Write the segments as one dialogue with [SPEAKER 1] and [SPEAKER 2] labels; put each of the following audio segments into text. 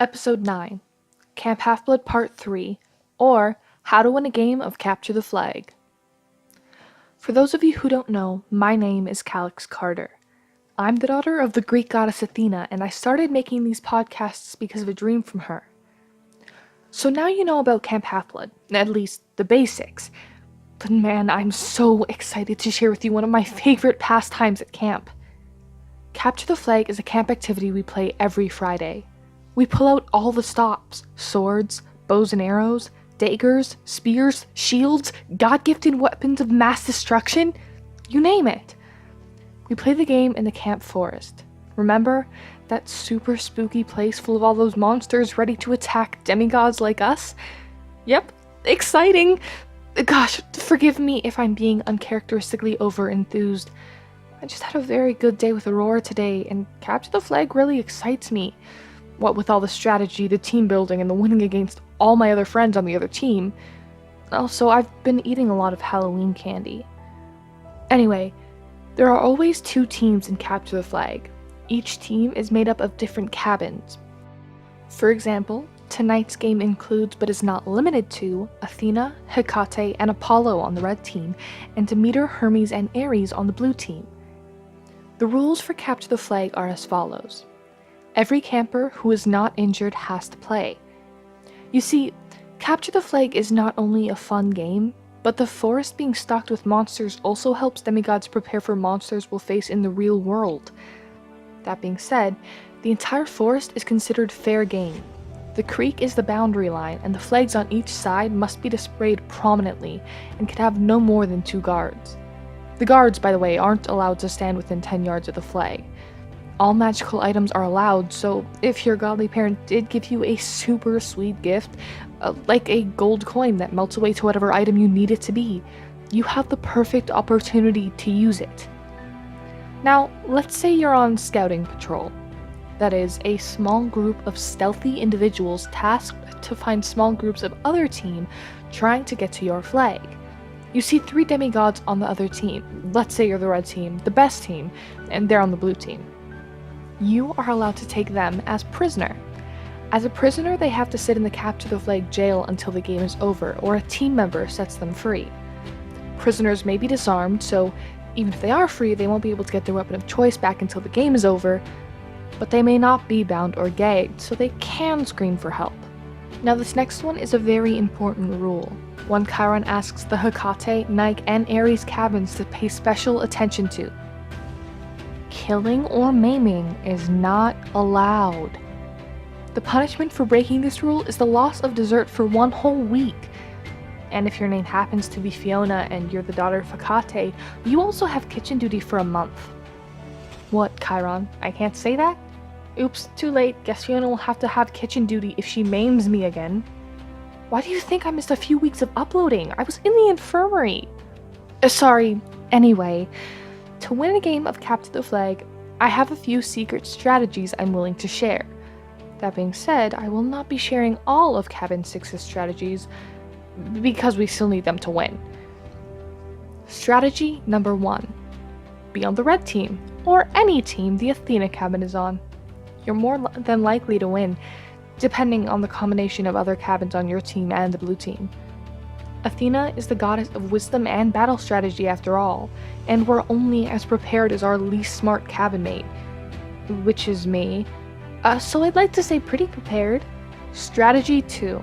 [SPEAKER 1] Episode 9, Camp Half-Blood Part 3, or How to Win a Game of Capture the Flag. For those of you who don't know, my name is Calyx Carter. I'm the daughter of the Greek goddess Athena, and I started making these podcasts because of a dream from her. So now you know about Camp Half-Blood, at least the basics. But man, I'm so excited to share with you one of my favorite pastimes at camp. Capture the Flag is a camp activity we play every Friday. We pull out all the stops: swords, bows and arrows, daggers, spears, shields, god-gifted weapons of mass destruction, you name it. We play the game in the camp forest. Remember that super spooky place full of all those monsters ready to attack demigods like us? Yep, exciting! Gosh, forgive me if I'm being uncharacteristically over-enthused. I just had a very good day with Aurora today, and Capture the Flag really excites me. What with all the strategy, the team building, and the winning against all my other friends on the other team. Also, I've been eating a lot of Halloween candy. Anyway, there are always two teams in Capture the Flag. Each team is made up of different cabins. For example, tonight's game includes, but is not limited to, Athena, Hecate, and Apollo on the red team, and Demeter, Hermes, and Ares on the blue team. The rules for Capture the Flag are as follows. Every camper who is not injured has to play. You see, Capture the Flag is not only a fun game, but the forest being stocked with monsters also helps demigods prepare for monsters we'll face in the real world. That being said, the entire forest is considered fair game. The creek is the boundary line, and the flags on each side must be displayed prominently and can have no more than 2 guards. The guards, by the way, aren't allowed to stand within 10 yards of the flag. All magical items are allowed, so if your godly parent did give you a super sweet gift, like a gold coin that melts away to whatever item you need it to be, you have the perfect opportunity to use it. Now, let's say you're on scouting patrol. That is, a small group of stealthy individuals tasked to find small groups of other team trying to get to your flag. You see 3 demigods on the other team. Let's say you're the red team, the best team, and they're on the blue team. You are allowed to take them as prisoner. As a prisoner, they have to sit in the Capture the Flag jail until the game is over, or a team member sets them free. Prisoners may be disarmed, so even if they are free, they won't be able to get their weapon of choice back until the game is over, but they may not be bound or gagged, so they can scream for help. Now this next one is a very important rule, one Chiron asks the Hecate, Nike, and Ares cabins to pay special attention to. Killing or maiming is not allowed. The punishment for breaking this rule is the loss of dessert for 1 whole week. And if your name happens to be Fiona and you're the daughter of Hecate, you also have kitchen duty for a month. What, Chiron? I can't say that? Oops, too late. Guess Fiona will have to have kitchen duty if she maims me again. Why do you think I missed a few weeks of uploading? I was in the infirmary. Sorry. Anyway, to win a game of Capture the Flag, I have a few secret strategies I'm willing to share. That being said, I will not be sharing all of Cabin 6's strategies, because we still need them to win. Strategy number 1. Be on the red team, or any team the Athena cabin is on. You're more than likely to win, depending on the combination of other cabins on your team and the blue team. Athena is the goddess of wisdom and battle strategy after all, and we're only as prepared as our least smart cabin mate, which is me. So I'd like to say pretty prepared. Strategy 2.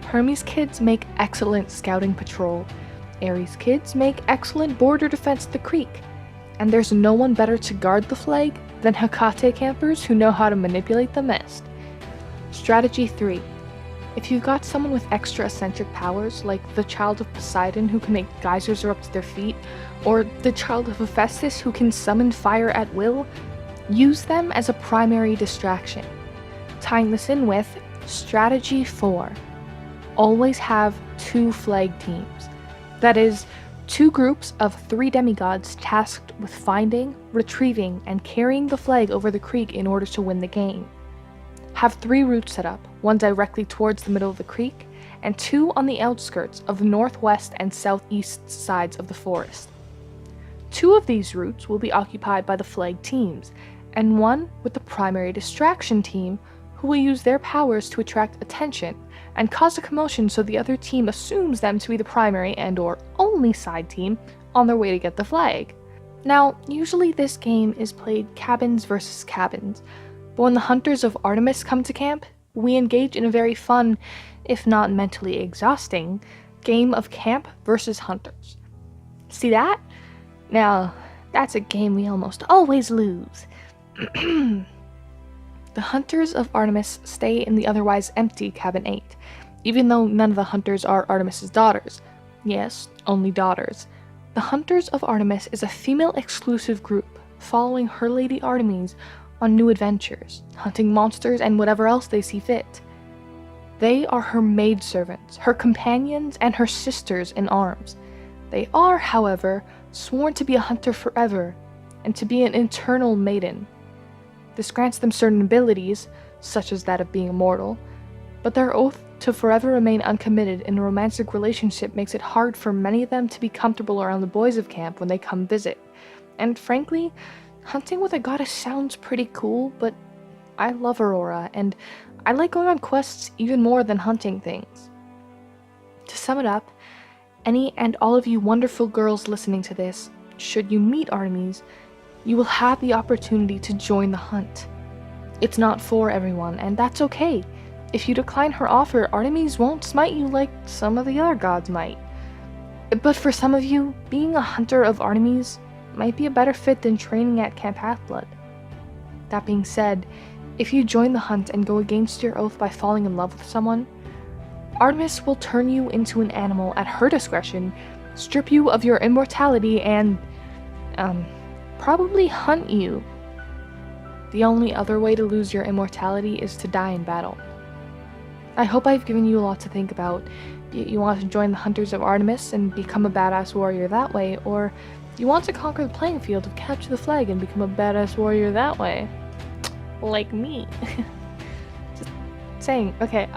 [SPEAKER 1] Hermes kids make excellent scouting patrol. Ares kids make excellent border defense at the creek. And there's no one better to guard the flag than Hecate campers who know how to manipulate the mist. Strategy 3. If you've got someone with extra eccentric powers, like the child of Poseidon who can make geysers erupt to their feet, or the child of Hephaestus who can summon fire at will, use them as a primary distraction. Tying this in with Strategy 4. Always have 2 flag teams. That is, 2 groups of 3 demigods tasked with finding, retrieving, and carrying the flag over the creek in order to win the game. Have 3 routes set up, 1 directly towards the middle of the creek, and 2 on the outskirts of the northwest and southeast sides of the forest. 2 of these routes will be occupied by the flag teams, and 1 with the primary distraction team, who will use their powers to attract attention and cause a commotion so the other team assumes them to be the primary and/or only side team on their way to get the flag. Now, usually this game is played cabins versus cabins, but when the Hunters of Artemis come to camp, we engage in a very fun, if not mentally exhausting, game of camp versus hunters. See that? Now, that's a game we almost always lose. The Hunters of Artemis stay in the otherwise empty Cabin 8, even though none of the hunters are Artemis's daughters. Yes, only daughters. The Hunters of Artemis is a female-exclusive group following her lady Artemis on new adventures, hunting monsters and whatever else they see fit. They are her maidservants, her companions, and her sisters in arms. They are, however, sworn to be a hunter forever, and to be an eternal maiden. This grants them certain abilities, such as that of being immortal, but their oath to forever remain uncommitted in a romantic relationship makes it hard for many of them to be comfortable around the boys of camp when they come visit. And frankly, hunting with a goddess sounds pretty cool, but I love Aurora, and I like going on quests even more than hunting things. To sum it up, any and all of you wonderful girls listening to this, should you meet Artemis, you will have the opportunity to join the hunt. It's not for everyone, and that's okay. If you decline her offer, Artemis won't smite you like some of the other gods might. But for some of you, being a hunter of Artemis might be a better fit than training at Camp Half-Blood. That being said, if you join the hunt and go against your oath by falling in love with someone, Artemis will turn you into an animal at her discretion, strip you of your immortality, and, probably hunt you. The only other way to lose your immortality is to die in battle. I hope I've given you a lot to think about. You want to join the Hunters of Artemis and become a badass warrior that way, or you want to conquer the playing field of capture the flag and become a badass warrior that way. Like me. Just saying. Okay,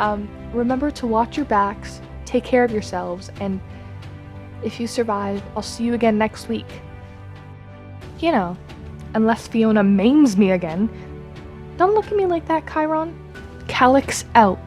[SPEAKER 1] remember to watch your backs, take care of yourselves, and if you survive, I'll see you again next week. You know, unless Fiona maims me again. Don't look at me like that, Chiron. Calyx out.